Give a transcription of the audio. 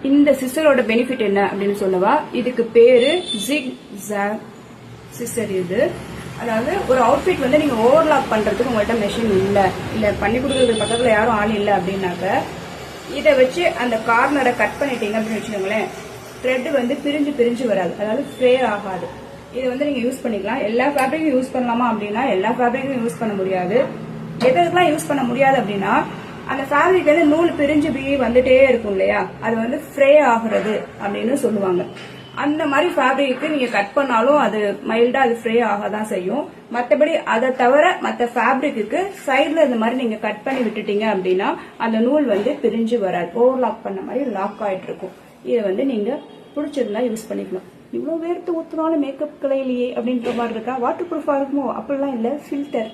இந்த சிசரோட பெனிஃபிட் என்ன அப்படின்னு சொல்லவா? இதுக்கு பேரு ஜிக் ஜாக் சிசர். இது அதாவது ஒரு அவுட்ஃபிட் வந்து நீங்க ஓவர்லாக் பண்றதுக்கு உங்கள்கிட்ட மெஷின் இல்ல பண்ணி கொடுக்கறது பக்கத்துல யாரும் ஆள் இல்லை அப்படின்னாக்க இதை வச்சு அந்த கார்னரை கட் பண்ணிட்டீங்க அப்படின்னு வச்சுக்கோங்களேன், த்ரெட் வந்து பிரிஞ்சு வராது, அதாவது ஃப்ரே ஆகாது. இதை வந்து நீங்க யூஸ் பண்ணிக்கலாம். எல்லா ஃபேப்ரிக்கும் யூஸ் பண்ணலாமா அப்படின்னா எல்லா ஃபேப்ரிக்கும் யூஸ் பண்ண முடியாது. எதுக்கெல்லாம் யூஸ் பண்ண முடியாது அப்படின்னா அந்த ஃபேப்ரிக் வந்து நூல் பிரிஞ்சு வந்துட்டே இருக்கும் இல்லையா, அது வந்து ஃப்ரே ஆகுறது அப்படின்னு சொல்லுவாங்க. அந்த மாதிரி ஃபேப்ரிக்கு நீங்க கட் பண்ணாலும் அது மைல்டா அது ஃப்ரே ஆகதான் செய்யும். மற்றபடி அதை தவிர மற்ற ஃபேப்ரிக்கு சைட்ல இந்த மாதிரி நீங்க கட் பண்ணி விட்டுட்டீங்க அப்படின்னா அந்த நூல் வந்து பிரிஞ்சு வராது, ஓவர்லாக் பண்ண மாதிரி லாக் ஆயிட்டு இருக்கும். இதை வந்து நீங்க பிடிச்சிருந்தா யூஸ் பண்ணிக்கலாம். இவ்வளவு வேர்த்து ஊத்துனாலும் மேக்கப் கலையிலேயே அப்படின்ற மாதிரி இருக்கா? வாட்டர் ப்ரூஃபா இருக்குமோ? அப்படிலாம் இல்ல, ஃபில்டர்.